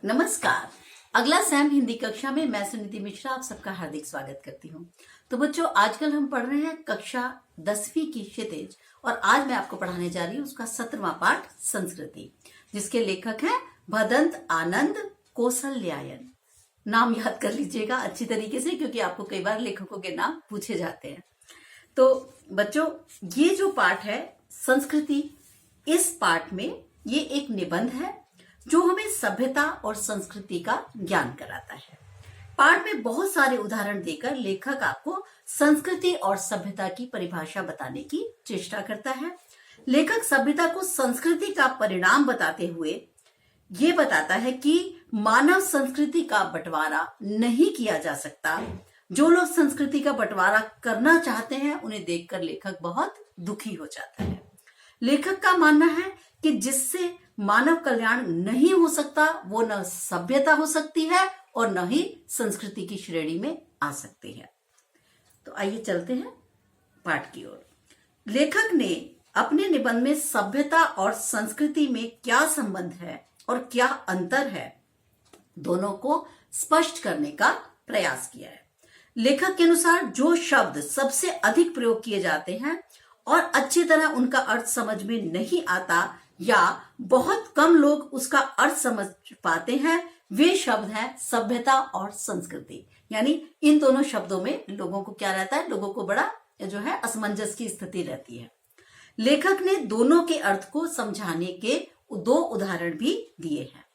नमस्कार। अगला सैम हिंदी कक्षा में मैं सुनीति मिश्रा आप सबका हार्दिक स्वागत करती हूँ। तो बच्चों, आजकल हम पढ़ रहे हैं कक्षा 10वीं की क्षितिज और आज मैं आपको पढ़ाने जा रही हूँ उसका 17वां पाठ संस्कृति, जिसके लेखक हैं भदंत आनंद कौसल्यायन। नाम याद कर लीजिएगा अच्छी तरीके से, क्योंकि आपको कई बार लेखकों के नाम पूछे जाते हैं। तो बच्चों, ये जो पाठ है संस्कृति, इस पाठ में ये एक निबंध है जो हमें सभ्यता और संस्कृति का ज्ञान कराता है। पाठ में बहुत सारे उदाहरण देकर लेखक आपको संस्कृति और सभ्यता की परिभाषा बताने की चेष्टा करता है। लेखक सभ्यता को संस्कृति का परिणाम बताते हुए ये बताता है कि मानव संस्कृति का बंटवारा नहीं किया जा सकता। जो लोग संस्कृति का बंटवारा करना चाहते हैं उन्हें देखकर लेखक बहुत दुखी हो जाता है। लेखक का मानना है कि जिससे मानव कल्याण नहीं हो सकता वो न सभ्यता हो सकती है और न ही संस्कृति की श्रेणी में आ सकती है। तो आइए चलते हैं पाठ की ओर। लेखक ने अपने निबंध में सभ्यता और संस्कृति में क्या संबंध है और क्या अंतर है, दोनों को स्पष्ट करने का प्रयास किया है। लेखक के अनुसार जो शब्द सबसे अधिक प्रयोग किए जाते हैं और अच्छी तरह उनका अर्थ समझ में नहीं आता या बहुत कम लोग उसका अर्थ समझ पाते हैं, वे शब्द हैं सभ्यता और संस्कृति। यानी इन दोनों शब्दों में लोगों को क्या रहता है, लोगों को बड़ा जो है असमंजस की स्थिति रहती है। लेखक ने दोनों के अर्थ को समझाने के दो उदाहरण भी दिए हैं।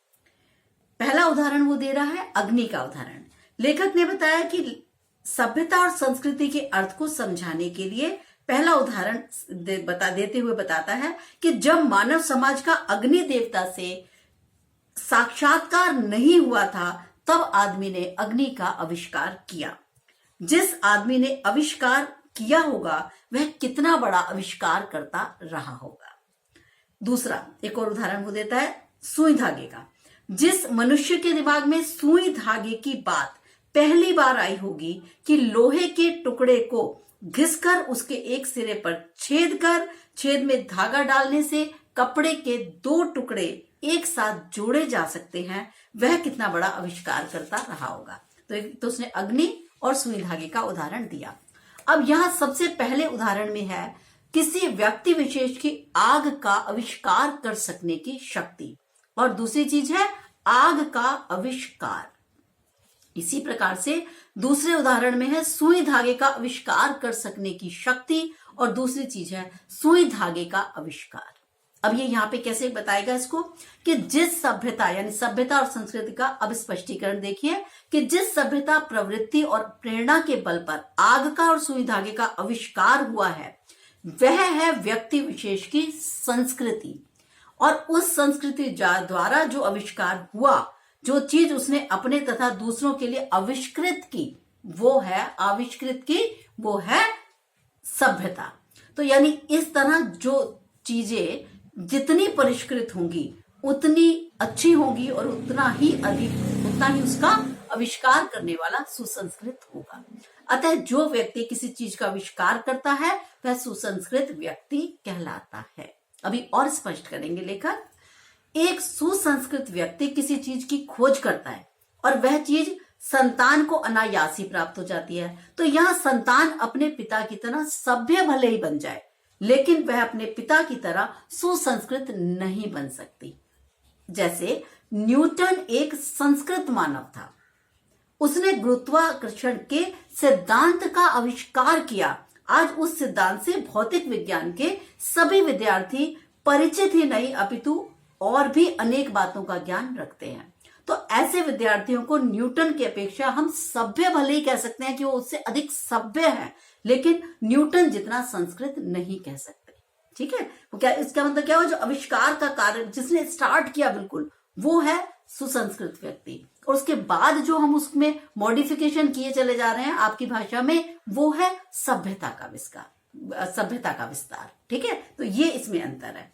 पहला उदाहरण वो दे रहा है अग्नि का उदाहरण। लेखक ने बताया कि सभ्यता और संस्कृति के अर्थ को समझाने के लिए पहला उदाहरण देते हुए बताता है कि जब मानव समाज का अग्नि देवता से साक्षात्कार नहीं हुआ था तब आदमी ने अग्नि का आविष्कार किया। जिस आदमी ने आविष्कार किया होगा वह कितना बड़ा आविष्कार करता रहा होगा। दूसरा एक और उदाहरण वो देता है सुई धागे का। जिस मनुष्य के दिमाग में सुई धागे की बात पहली बार आई होगी कि लोहे के टुकड़े को घिसकर उसके एक सिरे पर छेद में धागा डालने से कपड़े के दो टुकड़े एक साथ जोड़े जा सकते हैं, वह कितना बड़ा आविष्कार करता रहा होगा। तो उसने अग्नि और सुई धागे का उदाहरण दिया। अब यहां सबसे पहले उदाहरण में है किसी व्यक्ति विशेष की आग का आविष्कार कर सकने की शक्ति, और दूसरी चीज है आग का आविष्कार। इसी प्रकार से दूसरे उदाहरण में है सुई धागे का आविष्कार कर सकने की शक्ति, और दूसरी चीज है सुई धागे का आविष्कार। अब ये यहाँ पे कैसे बताएगा इसको कि जिस सभ्यता, यानी सभ्यता और संस्कृति का अब स्पष्टीकरण देखिए कि जिस सभ्यता प्रवृत्ति और प्रेरणा के बल पर आग का और सुई धागे का आविष्कार हुआ है वह है व्यक्ति विशेष की संस्कृति, और उस संस्कृति द्वारा जो आविष्कार हुआ, जो चीज उसने अपने तथा दूसरों के लिए आविष्कृत की वो है सभ्यता। तो यानी इस तरह जो चीजें जितनी परिष्कृत होंगी उतनी अच्छी होंगी और उतना ही उसका आविष्कार करने वाला सुसंस्कृत होगा। अतः जो व्यक्ति किसी चीज का आविष्कार करता है वह सुसंस्कृत व्यक्ति कहलाता है। अभी और स्पष्ट करेंगे लेखक। एक सुसंस्कृत व्यक्ति किसी चीज की खोज करता है और वह चीज संतान को अनायास ही प्राप्त हो जाती है। तो यहाँ संतान अपने पिता की तरह सभ्य भले ही बन जाए, लेकिन वह अपने पिता की तरह सुसंस्कृत नहीं बन सकती। जैसे न्यूटन एक संस्कृत मानव था, उसने गुरुत्वाकर्षण के सिद्धांत का आविष्कार किया। आज उस सिद्धांत से भौतिक विज्ञान के सभी विद्यार्थी परिचित ही नहीं अपितु और भी अनेक बातों का ज्ञान रखते हैं। तो ऐसे विद्यार्थियों को न्यूटन की अपेक्षा हम सभ्य भले ही कह सकते हैं कि वो उससे अधिक सभ्य है, लेकिन न्यूटन जितना संस्कृत नहीं कह सकते। ठीक है, वो क्या, इसका मतलब क्या हुआ, जो आविष्कार का कार्य जिसने स्टार्ट किया बिल्कुल वो है सुसंस्कृत व्यक्ति, और उसके बाद जो हम उसमें मॉडिफिकेशन किए चले जा रहे हैं आपकी भाषा में वो है सभ्यता का विस्तार। ठीक है, तो ये इसमें अंतर है।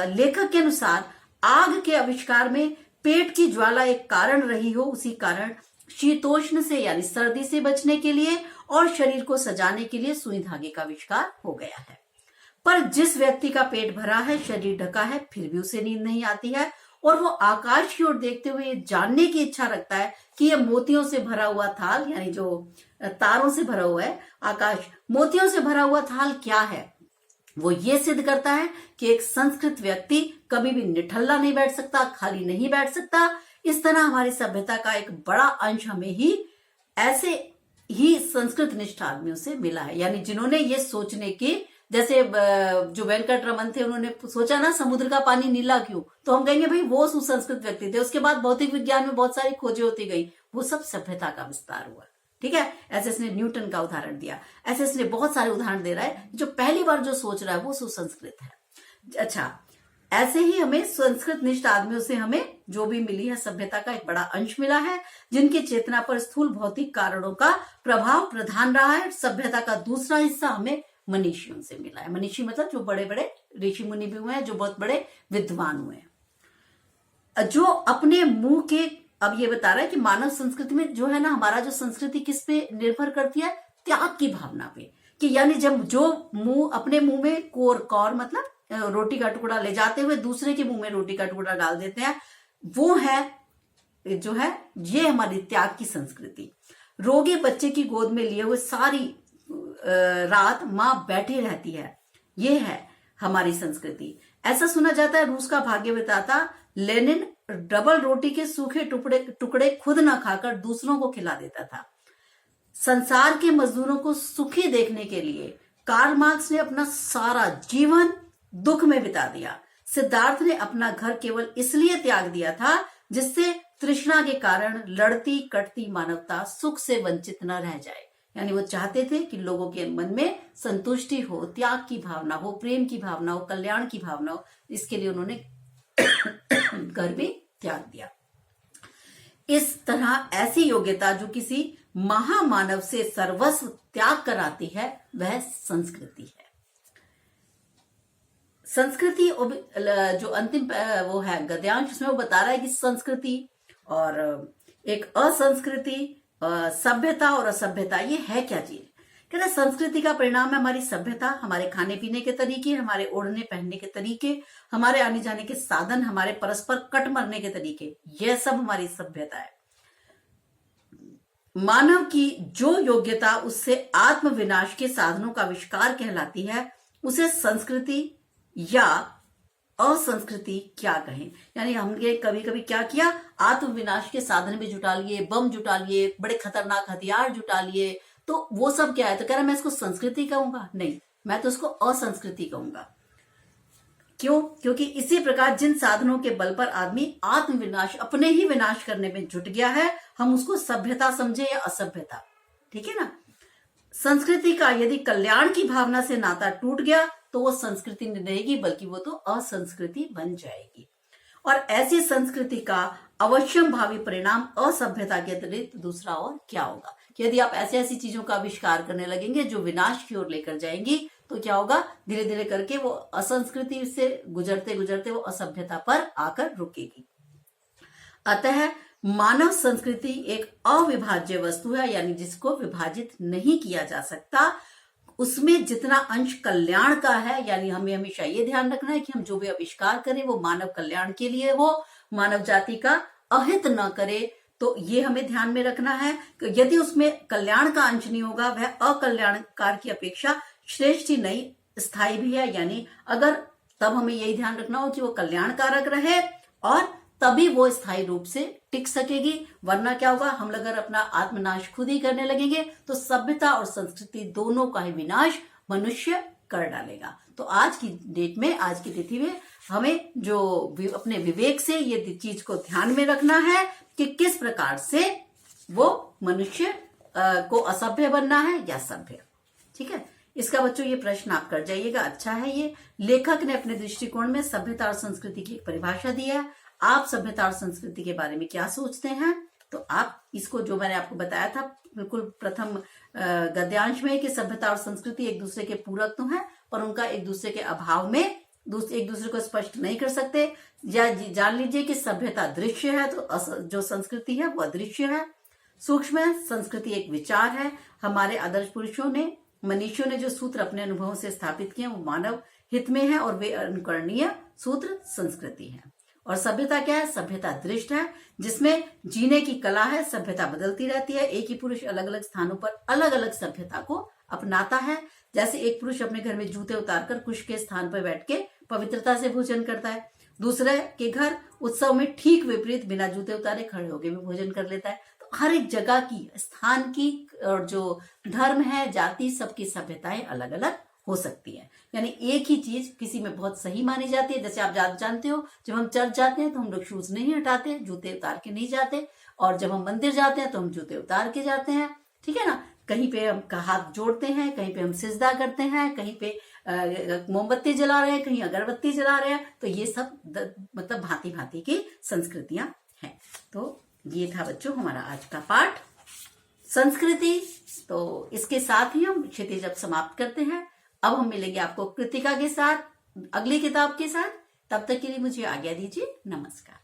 लेखक के अनुसार आग के आविष्कार में पेट की ज्वाला एक कारण रही हो, उसी कारण शीतोष्ण से यानी सर्दी से बचने के लिए और शरीर को सजाने के लिए सुई धागे का आविष्कार हो गया है। पर जिस व्यक्ति का पेट भरा है, शरीर ढका है, फिर भी उसे नींद नहीं आती है और वो आकाश की ओर देखते हुए ये जानने की इच्छा रखता है कि ये मोतियों से भरा हुआ थाल, यानी जो तारों से भरा हुआ है आकाश, मोतियों से भरा हुआ थाल क्या है। वो ये सिद्ध करता है कि एक संस्कृत व्यक्ति कभी भी निठल्ला नहीं बैठ सकता, खाली नहीं बैठ सकता। इस तरह हमारी सभ्यता का एक बड़ा अंश हमें ही ऐसे ही संस्कृत निष्ठ आदमियों से मिला है, यानी जिन्होंने ये सोचने की, जैसे जो वेंकट रमन थे, उन्होंने सोचा ना समुद्र का पानी नीला क्यों, तो हम कहेंगे भाई वो सुसंस्कृत व्यक्ति थे। उसके बाद भौतिक विज्ञान में बहुत सारी खोजें होती गई, वो सब सभ्यता का विस्तार हुआ। ठीक है, ऐसे इसने न्यूटन का उदाहरण दिया, ऐसे इसने बहुत सारे उदाहरण दे रहा है। जो पहली बार जो सोच रहा है वो सुसंस्कृत है। अच्छा, ऐसे ही हमें संस्कृत निष्ठ आदमियों से हमें जो भी मिली है सभ्यता का एक बड़ा अंश मिला है, जिनकी चेतना पर स्थूल भौतिक कारणों का प्रभाव प्रधान रहा है। सभ्यता का दूसरा हिस्सा हमें मनीषियों से मिला है। मनीषी मतलब जो बड़े बड़े ऋषि मुनि भी हुए हैं, जो बहुत बड़े विद्वान हुए हैं, जो अपने मुंह के, अब ये बता रहा है कि मानव संस्कृति में जो है ना, हमारा जो संस्कृति किस पे निर्भर करती है, त्याग की भावना पे। कि यानी जब जो मुंह, अपने मुंह में कौर मतलब रोटी का टुकड़ा ले जाते हुए दूसरे के मुंह में रोटी का टुकड़ा डाल देते हैं, वो है जो है ये हमारी त्याग की संस्कृति। रोगी बच्चे की गोद में लिए हुए सारी रात मां बैठी रहती है, ये है हमारी संस्कृति। ऐसा सुना जाता है, रूस का भाग्य विधाता लेनिन डबल रोटी के सूखे टुकड़े खुद ना खाकर दूसरों को खिला देता था। संसार के मजदूरों को सुखी देखने के लिए कार्ल मार्क्स ने अपना सारा जीवन दुख में बिता दिया। सिद्धार्थ ने अपना घर केवल इसलिए त्याग दिया था जिससे तृष्णा के कारण लड़ती कटती मानवता सुख से वंचित न रह जाए। यानी वो चाहते थे कि लोगों के मन में संतुष्टि हो, त्याग की भावना हो, प्रेम की भावना हो, कल्याण की भावना हो। इसके लिए उन्होंने घर भी त्याग दिया। इस तरह ऐसी योग्यता जो किसी महामानव से सर्वस्व त्याग कर आती है, वह संस्कृति है। संस्कृति जो अंतिम वो है गद्यांश, उसमें वो बता रहा है कि संस्कृति और एक असंस्कृति, सभ्यता और असभ्यता, ये है क्या चीज। कहते हैं संस्कृति का परिणाम है हमारी सभ्यता, हमारे खाने पीने के तरीके, हमारे ओढ़ने पहनने के तरीके, हमारे आने जाने के साधन, हमारे परस्पर कट मरने के तरीके, यह सब हमारी सभ्यता है। मानव की जो योग्यता उससे आत्म विनाश के साधनों का आविष्कार कहलाती है, उसे संस्कृति या असंस्कृति क्या कहें। यानी हमने कभी कभी क्या किया, आत्म विनाश के साधन भी जुटा लिए, बम जुटा लिए, बड़े खतरनाक हथियार जुटा लिए, तो वो सब क्या है। तो कह रहा मैं इसको संस्कृति कहूंगा? नहीं, मैं तो इसको असंस्कृति कहूंगा। क्यों? क्योंकि इसी प्रकार जिन साधनों के बल पर आदमी आत्म विनाश, अपने ही विनाश करने में जुट गया है, हम उसको सभ्यता समझे या असभ्यता। ठीक है ना। संस्कृति का यदि कल्याण की भावना से नाता टूट गया तो वो संस्कृति नहीं रहेगी, बल्कि वो तो असंस्कृति बन जाएगी। और ऐसी संस्कृति का अवश्यम भावी परिणाम असभ्यता के अतिरिक्त दूसरा और क्या होगा। कि यदि आप ऐसी ऐसी चीजों का आविष्कार करने लगेंगे जो विनाश की ओर लेकर जाएंगी, तो क्या होगा, धीरे धीरे करके वो असंस्कृति से गुजरते गुजरते वो असभ्यता पर आकर रुकेगी। अतः मानव संस्कृति एक अविभाज्य वस्तु है, यानी जिसको विभाजित नहीं किया जा सकता। उसमें जितना अंश कल्याण का है, यानी हमें हमेशा ये ध्यान रखना है कि हम जो भी आविष्कार करें वो मानव कल्याण के लिए हो, मानव जाति का अहित न करे। तो ये हमें ध्यान में रखना है कि यदि उसमें कल्याण का अंश नहीं होगा, वह अकल्याणकार की अपेक्षा श्रेष्ठ ही नहीं, स्थायी भी है। यानी अगर तब हमें यही ध्यान रखना हो कि वो कल्याणकारक रहे और तभी वो स्थायी रूप से टिक सकेगी। वरना क्या होगा, हम अगर अपना आत्मनाश खुद ही करने लगेंगे तो सभ्यता और संस्कृति दोनों का ही विनाश मनुष्य कर डालेगा। तो आज की डेट में, आज की तिथि में हमें जो अपने विवेक से ये चीज को ध्यान में रखना है कि किस प्रकार से वो मनुष्य को असभ्य बनना है या सभ्य। ठीक है, इसका बच्चों ये प्रश्न आप कर जाइएगा। अच्छा है, ये लेखक ने अपने दृष्टिकोण में सभ्यता और संस्कृति की एक परिभाषा दी है। आप सभ्यता और संस्कृति के बारे में क्या सोचते हैं? तो आप इसको, जो मैंने आपको बताया था बिल्कुल प्रथम गद्यांश में, कि सभ्यता और संस्कृति एक दूसरे के पूरक तो हैं, पर उनका एक दूसरे के अभाव में एक दूसरे को स्पष्ट नहीं कर सकते। या जान लीजिए कि सभ्यता दृश्य है तो जो संस्कृति है वो अदृश्य है, सूक्ष्म है। संस्कृति एक विचार है। हमारे आदर्श पुरुषों ने, मनीषियों ने जो सूत्र अपने अनुभवों से स्थापित किए वो मानव हित में है और वे अनुकरणीय सूत्र संस्कृति है। और सभ्यता क्या है? सभ्यता दृष्ट है, जिसमें जीने की कला है। सभ्यता बदलती रहती है। एक ही पुरुष अलग अलग स्थानों पर अलग अलग सभ्यता को अपनाता है। जैसे एक पुरुष अपने घर में जूते उतारकर कुश के स्थान पर बैठ के पवित्रता से भोजन करता है, दूसरे के घर उत्सव में ठीक विपरीत बिना जूते उतारे खड़े होकर भी भोजन कर लेता है। तो हर एक जगह की, स्थान की और जो धर्म है, जाति, सबकी सभ्यताएं अलग अलग हो सकती है। यानी एक ही चीज किसी में बहुत सही मानी जाती है। जैसे आप जानते हो, जब हम चर्च जाते हैं तो हम लोग शूज नहीं हटाते, जूते उतार के नहीं जाते, और जब हम मंदिर जाते हैं तो हम जूते उतार के जाते हैं, ठीक है ना। कहीं पे हम हाथ जोड़ते हैं, कहीं पे हम सिजदा करते हैं, कहीं पे मोमबत्ती जला रहे हैं, कहीं अगरबत्ती जला रहे हैं। तो ये सब मतलब भांति भांति की संस्कृतियां हैं। तो ये था बच्चों हमारा आज का पाठ संस्कृति। तो इसके साथ ही हम क्षितिज अब समाप्त करते हैं। अब हम मिलेंगे आपको कृतिका के साथ, अगली किताब के साथ। तब तक के लिए मुझे आज्ञा दीजिए। नमस्कार।